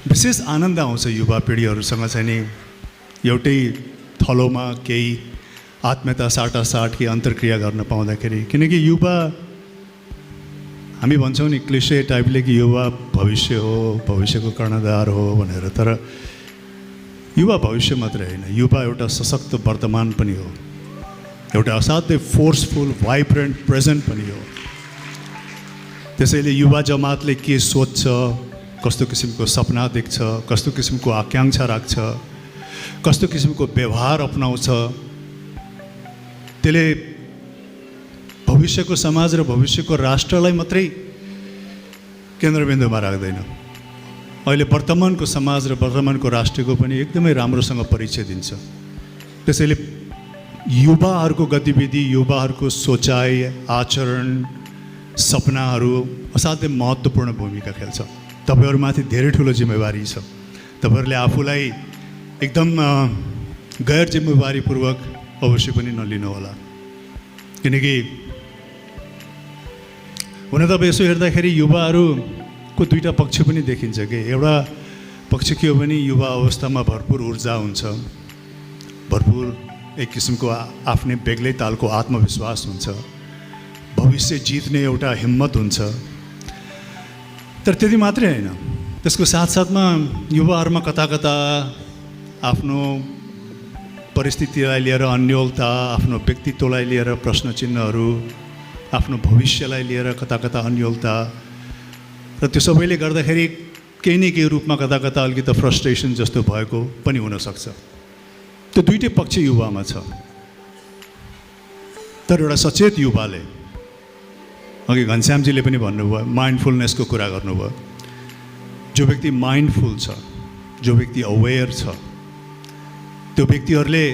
विशेष आनन्द आउँछ युवा पिँढीहरूसँग चाहिँ नि एउटै थलोमा केही आत्मीयता साटासाट कि अन्तर्क्रिया गर्न पाउँदाखेरि। किनकि युवा हामी भन्छौँ नि क्लिशे टाइपले कि युवा भविष्य हो, भविष्यको कर्णधार हो भनेर, तर युवा भविष्य मात्रै होइन, युवा एउटा सशक्त वर्तमान पनि हो, एउटा असाध्यै फोर्सफुल भाइब्रेन्ट प्रेजेन्ट पनि हो। त्यसैले युवा जमातले के सोच्छ, कस्तो किसिमको सपना देख्छ, कस्तो किसिमको आकाङ्क्षा राख्छ, कस्तो किसिमको व्यवहार अपनाउँछ, त्यसले भविष्यको समाज र भविष्यको राष्ट्रलाई मात्रै केन्द्रबिन्दुमा राख्दैन, अहिले वर्तमानको समाज र वर्तमानको राष्ट्रको पनि एकदमै राम्रोसँग परिचय दिन्छ। त्यसैले युवाहरूको गतिविधि, युवाहरूको सोचाइ, आचरण, सपनाहरू असाध्यै महत्त्वपूर्ण भूमिका खेल्छ। तपाईहरूमाथि धेरै ठुलो जिम्मेवारी छ। तपाईहरूले आफूलाई एकदम गैर जिम्मेवारीपूर्वक अवश्य पनि नलिनुहोला। किनकि हुन त अब यसो हेर्दाखेरि युवाहरूको दुईवटा पक्ष पनि देखिन्छ कि एउटा पक्ष के हो भने युवा अवस्थामा भरपुर ऊर्जा हुन्छ, भरपुर एक किसिमको आफ्नै बेग्लै तालको आत्मविश्वास हुन्छ, भविष्य जित्ने एउटा हिम्मत हुन्छ। तर त्यति मात्रै होइन, त्यसको साथसाथमा युवाहरूमा कता कता आफ्नो परिस्थितिलाई लिएर अन्योलता, आफ्नो व्यक्तित्वलाई लिएर प्रश्न चिन्हहरू, आफ्नो भविष्यलाई लिएर कता कता अन्योलता, र त्यो सबैले गर्दाखेरि केही न केही रूपमा कता कता अलिकति फ्रस्ट्रेसन जस्तो भएको पनि हुनसक्छ। त्यो दुईटै पक्ष युवामा छ। तर एउटा सचेत युवाले, अघि घनश्यामजीले पनि भन्नुभयो, माइन्डफुलनेसको कुरा गर्नुभयो। जो व्यक्ति माइन्डफुल छ, जो व्यक्ति अवेयर छ, त्यो व्यक्तिहरूले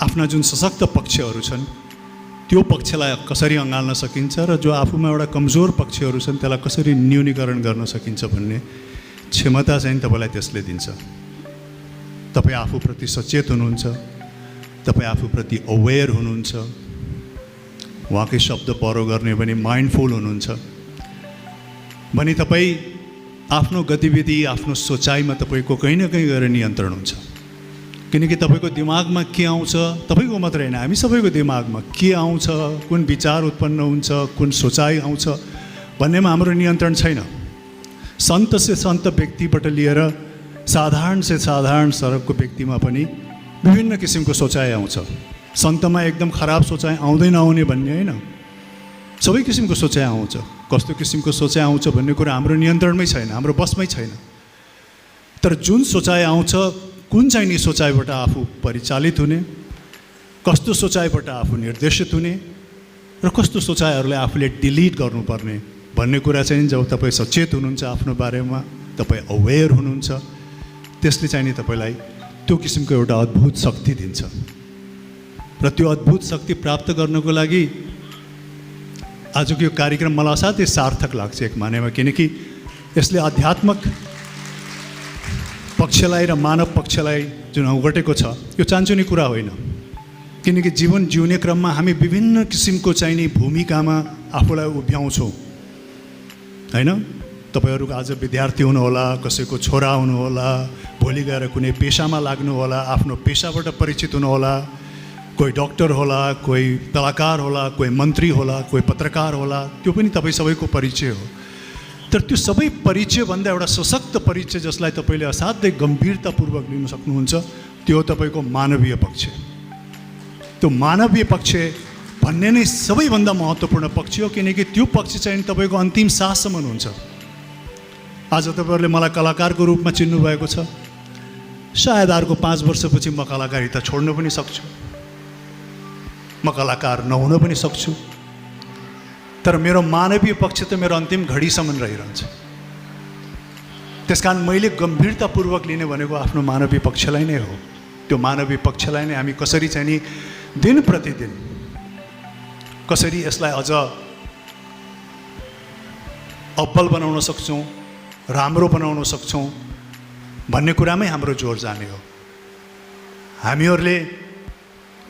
आफ्ना जुन सशक्त पक्षहरू छन् त्यो पक्षलाई कसरी अँगाल्न सकिन्छ र जो आफूमा एउटा कमजोर पक्षहरू छन् त्यसलाई कसरी न्यूनीकरण गर्न सकिन्छ भन्ने क्षमता चाहिँ तपाईँलाई त्यसले दिन्छ। तपाईँ आफूप्रति सचेत हुनुहुन्छ, तपाईँ आफूप्रति अवेयर हुनुहुन्छ, उहाँकै शब्द परो गर्ने भने माइन्डफुल हुनुहुन्छ भने तपाईँ आफ्नो गतिविधि, आफ्नो सोचाइमा तपाईँको कहीँ न कहीँ गएर नियन्त्रण हुन्छ। किनकि तपाईँको दिमागमा के आउँछ, तपाईँको मात्र होइन, हामी सबैको दिमागमा के आउँछ, कुन विचार उत्पन्न हुन्छ, कुन सोचाइ आउँछ भन्नेमा हाम्रो नियन्त्रण छैन। सन्त से सन्त व्यक्तिबाट लिएर साधारण से साधारण सरकको व्यक्तिमा पनि विभिन्न किसिमको सोचाइ आउँछ। सन्तमा एकदम खराब सोचाइ आउँदै नआउने भन्ने होइन, सबै किसिमको सोचाइ आउँछ। कस्तो किसिमको सोचाइ आउँछ भन्ने कुरा हाम्रो नियन्त्रणमै छैन, हाम्रो बसमै छैन। तर जुन सोचाइ आउँछ, कुन चाहिँ नि सोचाइबाट आफू परिचालित हुने, कस्तो सोचाइबाट आफू निर्देशित हुने र कस्तो सोचाइहरूलाई आफूले डिलिट गर्नुपर्ने भन्ने कुरा चाहिँ जब तपाईँ सचेत हुनुहुन्छ, आफ्नो बारेमा तपाईँ अवेयर हुनुहुन्छ, त्यसले चाहिँ नि तपाईँलाई त्यो किसिमको एउटा अद्भुत शक्ति दिन्छ। र त्यो अद्भुत शक्ति प्राप्त गर्नको लागि आजको यो कार्यक्रम मलाई असाध्यै सार्थक लाग्छ एक मानेमा। किनकि यसले आध्यात्मिक पक्षलाई र मानव पक्षलाई जुन ओगटेको छ, यो चान्चुने कुरा होइन। किनकि जीवन जिउने क्रममा हामी विभिन्न किसिमको चाहिँ नि भूमिकामा आफूलाई उभ्याउँछौँ होइन। तपाईँहरू आज विद्यार्थी हुनुहोला, कसैको छोरा हुनुहोला, भोलि गएर कुनै पेसामा लाग्नुहोला, आफ्नो पेसाबाट परिचित हुनुहोला, कोही डक्टर होला, कोही कलाकार होला, कोही मन्त्री होला, कोही पत्रकार होला, त्यो पनि तपाईँ सबैको परिचय हो। तर त्यो सबै परिचयभन्दा एउटा सशक्त परिचय जसलाई तपाईँले असाध्यै गम्भीरतापूर्वक लिन सक्नुहुन्छ, त्यो तपाईँको मानवीय पक्ष। त्यो मानवीय पक्ष भन्ने नै सबैभन्दा महत्त्वपूर्ण पक्ष हो। किनकि त्यो पक्ष चाहिँ तपाईँको अन्तिम साससम्म हुन्छ। आज तपाईँहरूले मलाई कलाकारको रूपमा चिन्नुभएको छ, सायद अर्को 5 वर्षपछि म कलाकारिता छोड्न पनि सक्छु, म कलाकार नहुन पनि सक्छु, तर मेरो मानवीय पक्ष त मेरो अन्तिम घडीसम्म रहिरहन्छ। त्यसकारण मैले गम्भीरतापूर्वक लिने भनेको आफ्नो मानवीय पक्षलाई नै हो। त्यो मानवीय पक्षलाई नै हामी कसरी चाहिँ नि दिन प्रतिदिन कसरी यसलाई अझ अब्बल बनाउन सक्छौँ, राम्रो बनाउन सक्छौँ भन्ने कुरामै हाम्रो जोड जाने हो। हामीहरूले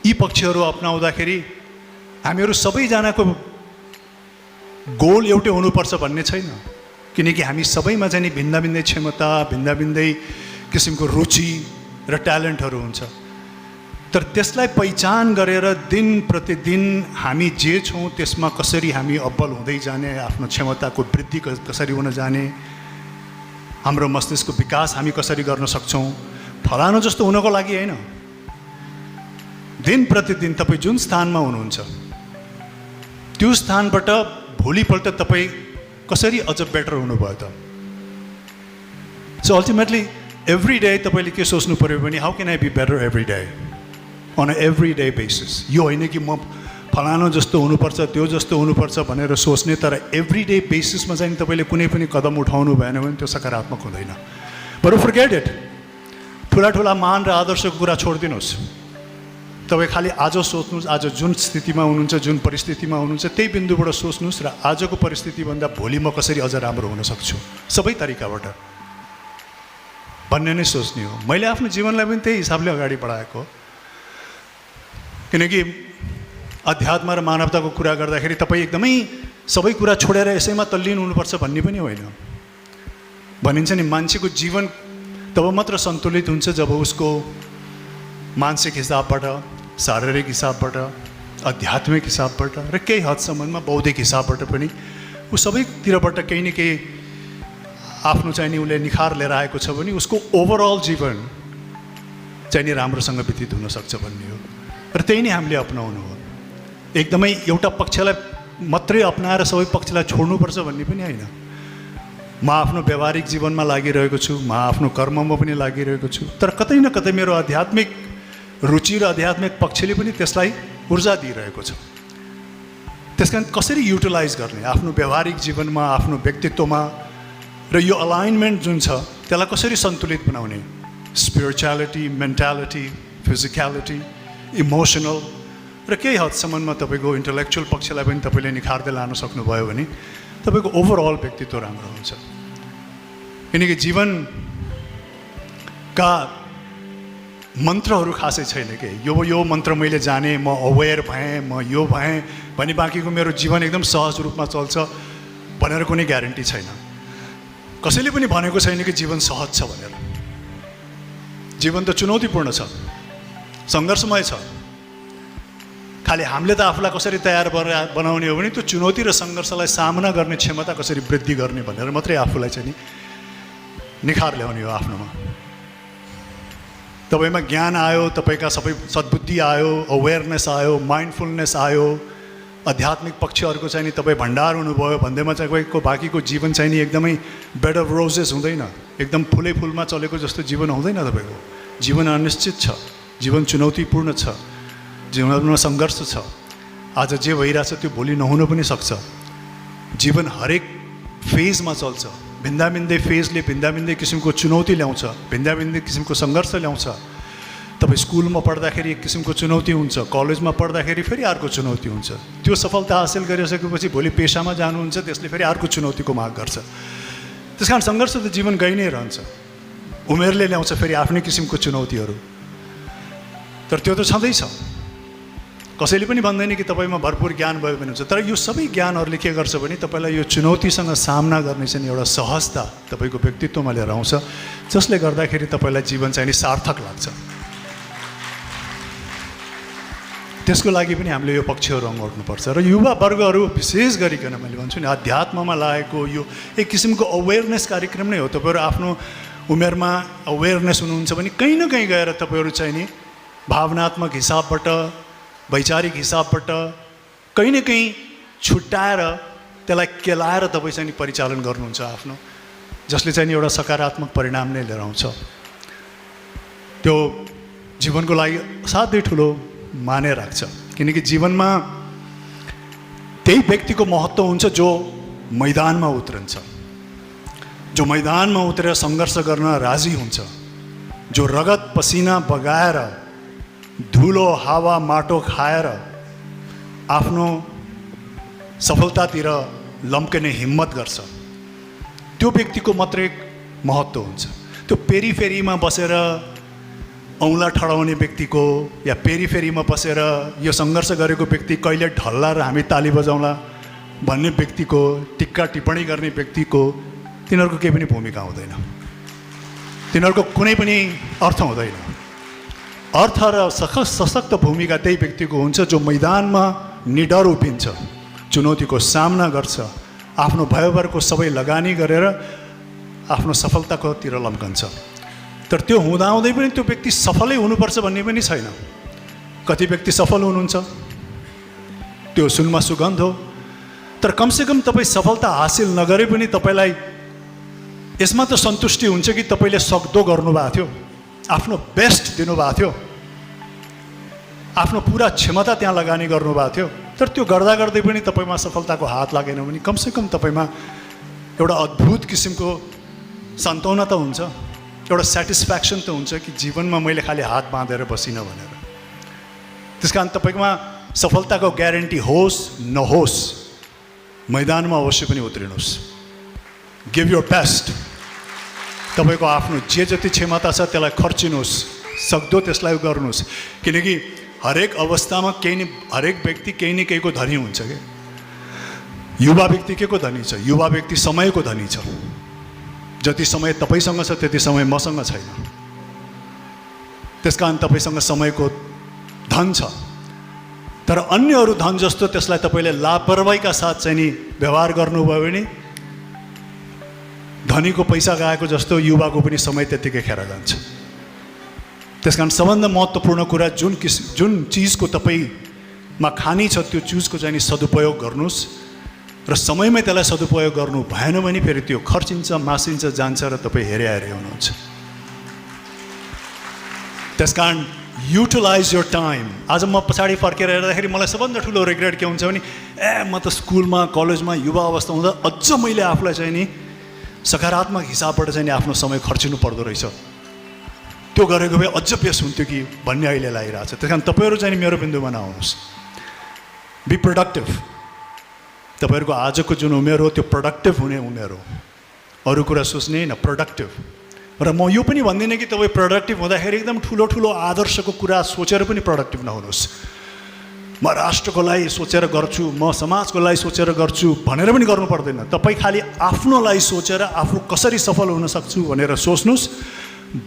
यी पक्षहरू अपनाउँदाखेरि हामीहरू सबैजनाको गोल एउटै हुनुपर्छ भन्ने छैन। किनकि हामी सबैमा चाहिँ नि भिन्न भिन्दै क्षमता, भिन्न भिन्दै किसिमको रुचि र ट्यालेन्टहरू हुन्छ। तर त्यसलाई पहिचान गरेर दिन प्रतिदिन हामी जे छौँ त्यसमा कसरी हामी अब्बल हुँदै जाने, आफ्नो क्षमताको वृद्धि कसरी हुन जाने, हाम्रो मस्तिष्कको विकास हामी कसरी गर्न सक्छौँ, फलानु जस्तो हुनको लागि होइन। दिन प्रतिदिन तपाईँ जुन स्थानमा हुनुहुन्छ त्यो स्थानबाट भोलिपल्ट तपाईँ कसरी अझ बेटर हुनुभयो त। सो अल्टिमेटली एभ्री डे तपाईँले के सोच्नु पऱ्यो भने how can I be better every day on a every day basis. यो होइन कि म फलानु जस्तो हुनुपर्छ, त्यो जस्तो हुनुपर्छ भनेर सोच्ने, तर एभ्री डे बेसिसमा चाहिँ तपाईँले कुनै पनि कदम उठाउनु भएन भने त्यो सकारात्मक हुँदैन। बरु फर्गेट इट, ठुला ठुला मान र आदर्शको कुरा छोडिदिनुहोस्। तपाईँ खालि आज सोच्नुहोस्, आज जुन स्थितिमा हुनुहुन्छ, जुन परिस्थितिमा हुनुहुन्छ त्यही बिन्दुबाट सोच्नुहोस् र आजको परिस्थितिभन्दा भोलि म कसरी अझ राम्रो हुन सक्छु सबै तरिकाबाट भन्ने नै सोच्ने हो। मैले आफ्नो जीवनलाई पनि त्यही हिसाबले अगाडि बढाएको हो। किनकि अध्यात्म र मानवताको कुरा गर्दाखेरि तपाईँ एकदमै सबै कुरा छोडेर यसैमा तल्लीन हुनुपर्छ भन्ने पनि होइन। भनिन्छ नि मान्छेको जीवन तब मात्र सन्तुलित हुन्छ जब उसको मानसिक हिसाबबाट, शारीरिक हिसाबबाट, आध्यात्मिक हिसाबबाट र केही हदसम्ममा बौद्धिक हिसाबबाट पनि ऊ सबैतिरबाट केही न केही आफ्नो चाहिँ नि उसले निखार लिएर आएको छ भने उसको ओभरअल जीवन चाहिँ नि राम्रोसँग व्यतीत हुनसक्छ भन्ने हो। र त्यही नै हामीले अपनाउनु हो। एकदमै एउटा पक्षलाई मात्रै अपनाएर सबै पक्षलाई छोड्नुपर्छ भन्ने पनि होइन। म आफ्नो व्यावहारिक जीवनमा लागिरहेको छु, म आफ्नो कर्ममा पनि लागिरहेको छु, तर कतै न कतै मेरो आध्यात्मिक रुचि र आध्यात्मिक पक्षले पनि त्यसलाई ऊर्जा दिइरहेको छ। त्यस कारण कसरी युटिलाइज गर्ने आफ्नो व्यावहारिक जीवनमा, आफ्नो व्यक्तित्वमा, र यो अलाइनमेन्ट जुन छ त्यसलाई कसरी सन्तुलित बनाउने, स्पिरिचुअलिटी, मेन्टालिटी, फिजिकलिटी, इमोसनल र केही हदसम्ममा तपाईँको इन्टेलेक्चुअल पक्षलाई पनि तपाईँले निखार्दै लान सक्नुभयो भने तपाईँको ओभरअल व्यक्तित्व राम्रो हुन्छ। किनकि जीवनका मन्त्रहरू खासै छैन कि यो मन्त्र मैले जाने, म अवेर भएँ, म यो भएँ भने बाँकीको मेरो जीवन एकदम सहज रूपमा चल्छ भनेर कुनै ग्यारेन्टी छैन। कसैले पनि भनेको छैन कि जीवन सहज छ भनेर। जीवन त चुनौतीपूर्ण छ, सङ्घर्षमय छ। खालि हामीले त आफूलाई कसरी तयार बनाउने हो भने त्यो चुनौती र सङ्घर्षलाई सामना गर्ने क्षमता कसरी वृद्धि गर्ने भनेर मात्रै आफूलाई चाहिँ नि निखार ल्याउने हो आफ्नोमा। तपाईँमा ज्ञान आयो, तपाईँका सबै सद्बुद्धि आयो, अवेरनेस आयो, माइन्डफुलनेस आयो, आध्यात्मिक पक्षहरूको चाहिँ नि तपाईँ भण्डार हुनुभयो भन्दैमा चाहिँ तपाईँको बाँकीको जीवन चाहिँ नि एकदमै बेड अफ रोजेस हुँदैन, एकदम फुलै फुलमा चलेको जस्तो जीवन हुँदैन। तपाईँको जीवन अनिश्चित छ, जीवन चुनौतीपूर्ण छ, जीवनमा सङ्घर्ष छ। आज जे भइरहेछ त्यो भोलि नहुन पनि सक्छ। जीवन हरेक फेजमा चल्छ, भिन्दा भिन्दै फेजले भिन्दा भिन्दै किसिमको चुनौती ल्याउँछ, भिन्दा भिन्दै किसिमको सङ्घर्ष ल्याउँछ। तपाईँ स्कुलमा पढ्दाखेरि एक किसिमको चुनौती हुन्छ, कलेजमा पढ्दाखेरि फेरि अर्को चुनौती हुन्छ। त्यो सफलता हासिल गरिसकेपछि भोलि पेसामा जानुहुन्छ, त्यसले फेरि अर्को चुनौतीको माग गर्छ। त्यस कारण सङ्घर्ष त जीवन गइ नै रहन्छ। उमेरले ल्याउँछ फेरि आफ्नै किसिमको चुनौतीहरू, तर त्यो त छँदैछ। कसैले पनि भन्दैन कि तपाईँमा भरपुर ज्ञान भयो भने हुन्छ, तर यो सबै ज्ञानहरूले के गर्छ भने तपाईँलाई यो चुनौतीसँग सामना गर्ने चाहिँ एउटा सहजता तपाईँको व्यक्तित्वमा लिएर आउँछ, जसले गर्दाखेरि तपाईँलाई जीवन चाहिँ नि सार्थक लाग्छ। त्यसको लागि पनि हामीले यो पक्षहरू अँगाउनुपर्छ। र युवा वर्गहरू विशेष गरिकन मैले भन्छु नि अध्यात्ममा लागेको यो एक किसिमको अवेरनेस कार्यक्रम नै हो। तपाईँहरू आफ्नो उमेरमा अवेरनेस हुनुहुन्छ भने कहीँ न कहीँ गएर तपाईँहरू चाहिँ नि भावनात्मक हिसाबबाट, वैचारिक हिसाबबाट कहीँ न कहीँ छुट्याएर त्यसलाई केलाएर तपाईँ चाहिँ नि परिचालन गर्नुहुन्छ आफ्नो, जसले चाहिँ नि एउटा सकारात्मक परिणाम नै लिएर आउँछ। त्यो जीवनको लागि असाध्यै ठुलो माने राख्छ। किनकि जीवनमा त्यही व्यक्तिको महत्त्व हुन्छ जो मैदानमा उत्रन्छ, जो मैदानमा उत्रेर सङ्घर्ष गर्न राजी हुन्छ, जो रगत पसिना बगाएर धुलो हावा माटो खाएर आफ्नो सफलतातिर लम्किने हिम्मत गर्छ, त्यो व्यक्तिको मात्रै महत्त्व हुन्छ। त्यो पेरिफेरीमा बसेर औँला ठडाउने व्यक्तिको या पेरिफेरीमा बसेर यो सङ्घर्ष गरेको व्यक्ति कहिले ढल्ला र हामी ताली बजाउँला भन्ने व्यक्तिको, टिक्का टिप्पणी गर्ने व्यक्तिको तिनीहरूको केही पनि भूमिका हुँदैन, तिनीहरूको कुनै पनि अर्थ हुँदैन। अर्थ र सशक्त भूमिका त्यही व्यक्तिको हुन्छ जो मैदानमा निडर उभिन्छ, चुनौतीको सामना गर्छ, आफ्नो भयभरको सबै लगानी गरेर आफ्नो सफलताकोतिर लम्कन्छ। तर त्यो हुँदाहुँदै पनि त्यो व्यक्ति सफलै हुनुपर्छ भन्ने पनि छैन। कति व्यक्ति सफल हुनुहुन्छ, त्यो सुनमा सुगन्ध हो, तर कमसेकम तपाईँ सफलता हासिल नगरे पनि तपाईँलाई यसमा त सन्तुष्टि हुन्छ कि तपाईँले सक्दो गर्नुभएको थियो, आफ्नो बेस्ट दिनुभएको थियो, आफ्नो पुरा क्षमता त्यहाँ लगानी गर्नुभएको थियो। तर त्यो गर्दा गर्दै पनि तपाईँमा सफलताको हात लागेन भने कमसेकम तपाईँमा एउटा अद्भुत किसिमको सान्त्वना त हुन्छ, एउटा सेटिस्फ्याक्सन त हुन्छ कि जीवनमा मैले खालि हात बाँधेर बसिनँ भनेर। त्यस कारण तपाईँकोमा सफलताको ग्यारेन्टी होस् नहोस्, मैदानमा अवश्य पनि उत्रिनुहोस्। Give your best. तपाईँको आफ्नो जे जति क्षमता छ त्यसलाई खर्चिनुहोस्, सक्दो त्यसलाई गर्नुहोस्। किनकि हरेक अवस्थामा हरेक व्यक्ति केही न केहीको धनी हुन्छ क्या। युवा व्यक्ति के को धनी छ? युवा व्यक्ति समयको धनी छ। जति समय तपाईँसँग छ त्यति समय मसँग छैन। त्यस कारण तपाईँसँग समयको धन छ, तर अन्यहरू धन जस्तो त्यसलाई तपाईँले लापरवाहीका साथ चाहिँ नि व्यवहार गर्नुभयो भने धनीको पैसा गएको जस्तो युवाको पनि समय त्यत्तिकै खेर जान्छ। त्यस कारण सबभन्दा महत्त्वपूर्ण कुरा जुन चिजको तपाईँमा खानी छ त्यो चिजको चाहिँ नि सदुपयोग गर्नुहोस् र समयमै त्यसलाई सदुपयोग गर्नु भएन भने फेरि त्यो खर्चिन्छ, मासिन्छ, जान्छ र तपाईँ हेरे हुनुहुन्छ। त्यस कारण युटिलाइज योर टाइम। आज म पछाडि फर्केर हेर्दाखेरि मलाई सबभन्दा ठुलो रिग्रेट के हुन्छ भने म त स्कुलमा कलेजमा युवा अवस्था हुँदा अझ मैले आफूलाई चाहिँ नि सकारात्मक हिसाबबाट चाहिँ नि आफ्नो समय खर्चिनु पर्दो रहेछ, त्यो गरेको भए अझ बेस हुन्थ्यो कि भन्ने अहिले लागिरहेको छ। त्यस कारण तपाईँहरू चाहिँ मेरो बिन्दुमा नआउनुहोस्। Be productive. तपाईँहरूको आजको जुन उमेर हो त्यो प्रोडक्टिभ हुने उमेर हो, अरू कुरा सोच्ने होइन, प्रोडक्टिभ। र म यो पनि भन्दिनँ कि तपाईँ प्रोडक्टिभ हुँदाखेरि एकदम ठुलो ठुलो आदर्शको कुरा सोचेर पनि प्रोडक्टिभ नहुनुहोस्। म राष्ट्रको लागि सोचेर गर्छु, म समाजको लागि सोचेर गर्छु भनेर पनि गर्नु पर्दैन। तपाईँ खालि आफ्नो लागि सोचेर आफू कसरी सफल हुन सक्छु भनेर सोच्नुहोस्।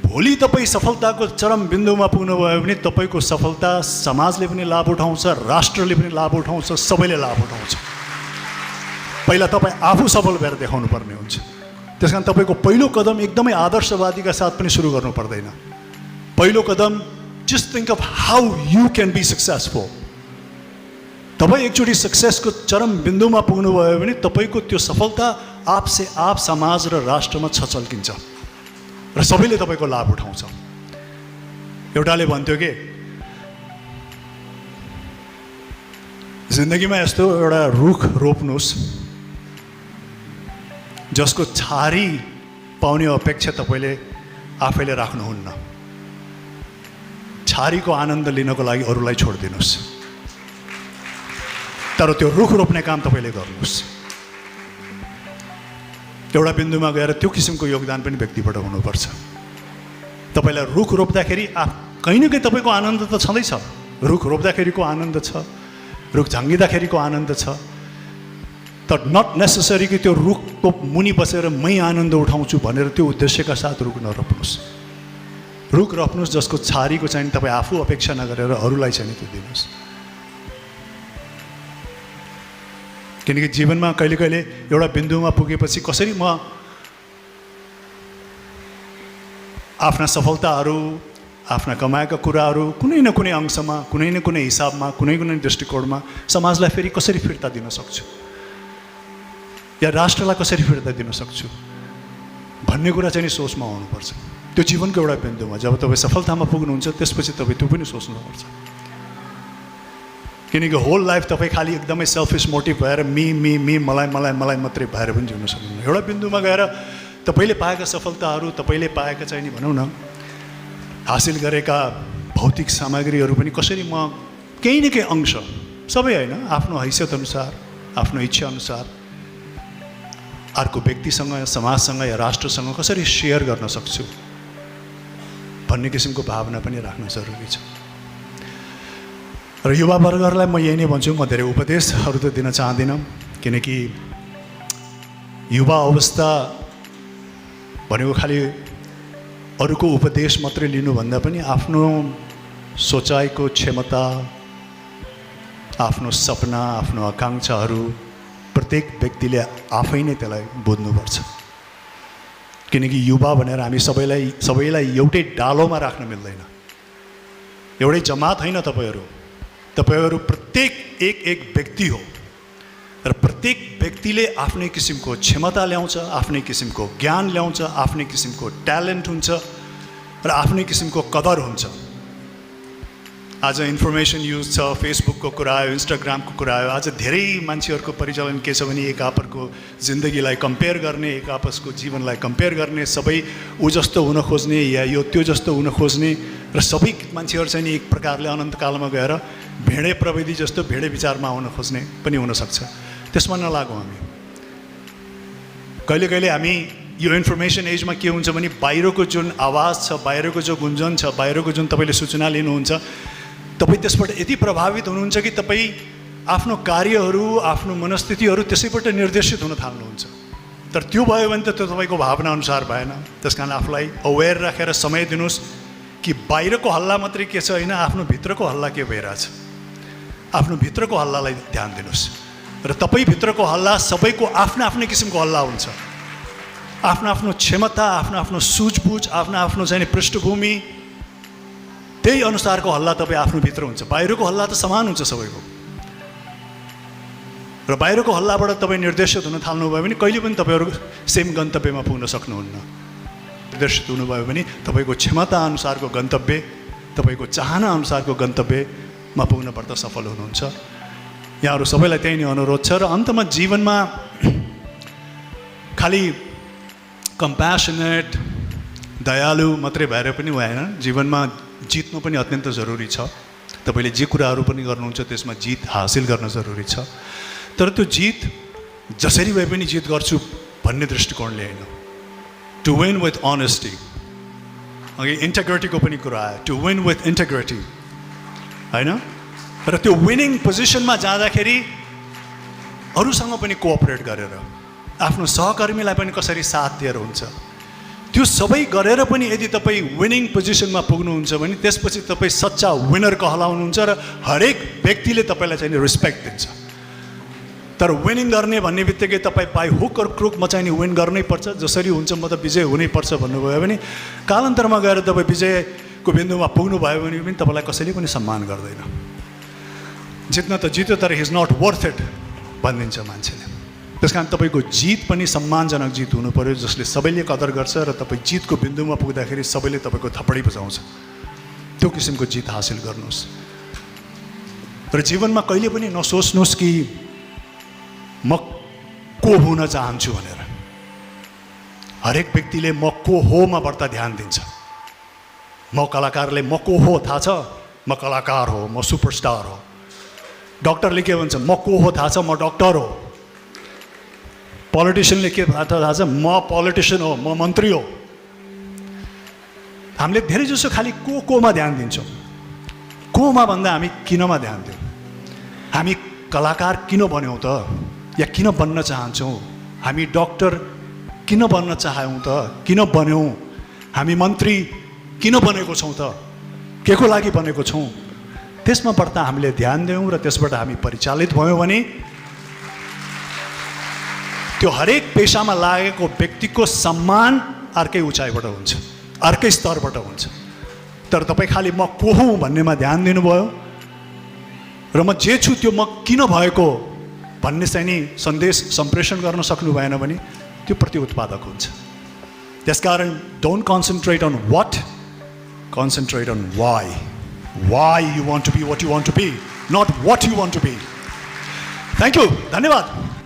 भोलि तपाईँ सफलताको चरम बिन्दुमा पुग्नुभयो भने तपाईँको सफलता समाजले पनि लाभ उठाउँछ, राष्ट्रले पनि लाभ उठाउँछ, सबैले लाभ उठाउँछ। पहिला तपाईँ आफू सफल भएर देखाउनु पर्ने हुन्छ। त्यस कारण तपाईँको पहिलो कदम एकदमै आदर्शवादीका साथ पनि सुरु गर्नु पर्दैन। पहिलो कदम just think of how you can be successful. तपाईँ एकचोटि सक्सेसको चरम बिन्दुमा पुग्नुभयो भने तपाईँको त्यो सफलता आपसे आप समाज र राष्ट्रमा छचल्किन्छ र सबैले तपाईँको लाभ उठाउँछ। एउटाले भन्थ्यो कि जिन्दगीमा यस्तो एउटा रुख रोप्नुहोस् जसको छारी पाउने अपेक्षा तपाईँले आफैले राख्नुहुन्न। छारीको आनन्द लिनको लागि अरूलाई छोडिदिनुहोस्, तर त्यो रुख रोप्ने काम तपाईँले गर्नुहोस्। एउटा बिन्दुमा गएर त्यो किसिमको योगदान पनि व्यक्तिबाट हुनुपर्छ। तपाईँलाई रुख रोप्दाखेरि कहीँ न कहीँ तपाईँको आनन्द त छँदैछ। रुख रोप्दाखेरिको आनन्द छ, रुख झाँगिँदाखेरिको आनन्द छ, तर नट नेसेसरी कि त्यो रुखको मुनि बसेर मै आनन्द उठाउँछु भनेर त्यो उद्देश्यका साथ रुख नरोप्नुहोस्। रुख रोप्नुहोस् जसको छारीको चाहिँ तपाईँ आफू अपेक्षा नगरेर अरूलाई चाहिँ त्यो दिनुहोस्। किनकि जीवनमा कहिले कहिले एउटा बिन्दुमा पुगेपछि कसरी म आफ्ना सफलताहरू, आफ्ना कमाएका कुराहरू कुनै न कुनै अंशमा, कुनै न कुनै हिसाबमा, कुनै कुनै दृष्टिकोणमा समाजलाई फेरि कसरी फिर्ता दिन सक्छु या राष्ट्रलाई कसरी फिर्ता दिन सक्छु भन्ने कुरा चाहिँ नि सोचमा आउनुपर्छ। त्यो जीवनको एउटा बिन्दुमा जब तपाईँ सफलतामा पुग्नुहुन्छ त्यसपछि तपाईँ त्यो पनि सोच्नुपर्छ। किनकि होल लाइफ तपाईँ खालि एकदमै सेल्फिस मोटिभ भएर मी मलाई मलाई मलाई मात्रै भएर पनि जिउन सक्नुहुन्न। एउटा बिन्दुमा गएर तपाईँले पाएका सफलताहरू, तपाईँले पाएका चाहिँ नि भनौँ न हासिल गरेका भौतिक सामग्रीहरू पनि कसरी म केही न केही अंश, सबै होइन, आफ्नो हैसियत अनुसार, आफ्नो इच्छा अनुसार अर्को व्यक्तिसँग, समाजसँग या राष्ट्रसँग कसरी सेयर गर्न सक्छु भन्ने किसिमको भावना पनि राख्न जरुरी छ। र युवा वर्गहरूलाई म यही नै भन्छु, म धेरै उपदेशहरू त दिन चाहदिनँ किनकि युवा अवस्था भनेको खालि अरूको उपदेश मात्रै लिनुभन्दा पनि आफ्नो सोचाइको क्षमता, आफ्नो सपना, आफ्नो आकाङ्क्षाहरू प्रत्येक व्यक्तिले आफै नै त्यसलाई बुझ्नुपर्छ। किनकि युवा भनेर हामी सबैलाई एउटै डालोमा राख्न मिल्दैन। एउटै जमात होइन तपाईहरू प्रत्येक एक व्यक्ति हो र प्रत्येक व्यक्तिले आफ्नै किसिमको क्षमता ल्याउँछ, आफ्नै किसिमको ज्ञान ल्याउँछ, आफ्नै किसिमको ट्यालेन्ट हुन्छ र आफ्नै किसिमको कदर हुन्छ। आज इन्फर्मेसन युज छ, फेसबुकको कुरा आयो, इन्स्टाग्रामको कुरा आयो। आज धेरै मान्छेहरूको परिचालन के छ भने एक आपसको जिन्दगीलाई कम्पेयर गर्ने, एक आपसको जीवनलाई कम्पेयर गर्ने, सबै ऊ जस्तो हुन खोज्ने या यो त्यो जस्तो हुन खोज्ने र सबै मान्छेहरू चाहिँ नि एक प्रकारले अनन्तकालमा गएर भेडे प्रविधि जस्तो भेडे विचारमा आउन खोज्ने पनि हुनसक्छ। त्यसमा नलागौँ हामी। कहिले हामी यो इन्फर्मेसन एजमा के हुन्छ भने बाहिरको जुन आवाज छ, बाहिरको जो गुन्जन छ, बाहिरको जुन तपाईँले सूचना लिनुहुन्छ, तपाईँ त्यसबाट यति प्रभावित हुनुहुन्छ कि तपाईँ आफ्नो कार्यहरू, आफ्नो मनस्थितिहरू त्यसैबाट निर्देशित हुन थाल्नुहुन्छ। तर त्यो भयो भने त त्यो तपाईँको भावना अनुसार भएन। त्यस कारण आफूलाई अवेर राखेर समय दिनुहोस् कि बाहिरको हल्ला मात्रै के छ होइन, आफ्नो भित्रको हल्ला के भइरहेछ। आफ्नो भित्रको हल्लालाई ध्यान दिनुहोस् र तपाईँ भित्रको हल्ला सबैको आफ्नै किसिमको हल्ला हुन्छ। आफ्नो क्षमता, आफ्नो सुझबुझ, आफ्नो चाहिँ पृष्ठभूमि, त्यही अनुसारको हल्ला तपाईँ आफ्नो भित्र हुन्छ। बाहिरको हल्ला त समान हुन्छ सबैको। र बाहिरको हल्लाबाट तपाईँ निर्देशित हुन थाल्नुभयो भने कहिले पनि तपाईँहरू सेम गन्तव्यमा पुग्न सक्नुहुन्न। निर्देशित हुनुभयो भने तपाईँको क्षमता अनुसारको गन्तव्य, तपाईँको चाहना अनुसारको गन्तव्यमा पुग्नपर्दा सफल हुनुहुन्छ। यहाँहरू सबैलाई त्यही नै अनुरोध छ। र अन्तमा जीवनमा खालि कम्प्यासनेट, दयालु मात्रै भएर पनि भएन। जीवनमा जित्नु पनि अत्यन्त जरुरी छ। तपाईँले जे कुराहरू पनि गर्नुहुन्छ त्यसमा जित हासिल गर्न जरुरी छ। तर त्यो जित जसरी भए पनि जित गर्छु भन्ने दृष्टिकोणले होइन। टु विन विथ अनेस्टी, अघि इन्टेग्रिटीको पनि कुरा आयो, टु विन विथ इन्टेग्रिटी होइन। र त्यो विनिङ पोजिसनमा जाँदाखेरि अरूसँग पनि कोअपरेट गरेर, आफ्नो सहकर्मीलाई पनि कसरी साथ दिएर हुन्छ, त्यो सबै गरेर पनि यदि तपाईँ विनिङ पोजिसनमा पुग्नुहुन्छ भने त्यसपछि तपाईँ सच्चा विनर कहलाउनुहुन्छ र हरेक व्यक्तिले तपाईँलाई चाहिँ रेस्पेक्ट दिन्छ। तर विनिङ गर्ने भन्ने बित्तिकै तपाईँ बाई हुक और क्रुकमा चाहिँ विन गर्नै पर्छ, जसरी हुन्छ म त विजय हुनैपर्छ भन्नुभयो भने कालान्तरमा गएर तपाईँ विजयको बिन्दुमा पुग्नुभयो भने पनि तपाईँलाई कसैले पनि सम्मान गर्दैन। जित्न त जित्यो तर हिज नट वर्थ इट भनिदिन्छ मान्छेले। त्यस कारण तपाईँको जित पनि सम्मानजनक जित हुनु पर्यो, जसले सबैले कदर गर्छ र तपाईँ जितको बिन्दुमा पुग्दाखेरि सबैले तपाईँको थपडी बजाउँछ। त्यो किसिमको जित हासिल गर्नुहोस्। र जीवनमा कहिले पनि नसोच्नुहोस् कि म को हुन चाहन्छु भनेर। हरेक व्यक्तिले म को होमा बढ्ता ध्यान दिन्छ। म कलाकारले म को हो थाहा छ, म कलाकार हो, म सुपरस्टार हो। डक्टरले के भन्छ, म को हो थाहा छ, म डक्टर हो। पोलिटिसियनले के थाहा छ, म पोलिटिसियन हो, म मन्त्री हो। हामीले धेरै जसो खालि कोमा ध्यान दिन्छौँ। कोमा भन्दा हामी किनमा ध्यान दिउँ। हामी कलाकार किन बन्यौँ त, या किन बन्न चाहन्छौँ? हामी डक्टर किन बन्न चाह्यौँ त, किन बन्यौँ? हामी मन्त्री किन बनेको छौँ त, के को लागि बनेको छौँ? त्यसमा बढ्ता हामीले ध्यान दियौँ र त्यसबाट हामी परिचालित भयौँ भने त्यो हरेक पेसामा लागेको व्यक्तिको सम्मान अर्कै उचाइबाट हुन्छ, अर्कै स्तरबाट हुन्छ। तर तपाईँ खालि म को हुँ भन्नेमा ध्यान दिनुभयो र म जे छु त्यो म किन भएको भन्ने चाहिँ नि सन्देश सम्प्रेषण गर्न सक्नु भएन भने त्यो प्रति उत्पादक हुन्छ। त्यसकारण don't concentrate on what, concentrate on why. Why you want to be what you want to be, not what you want to be. Thank you. धन्यवाद.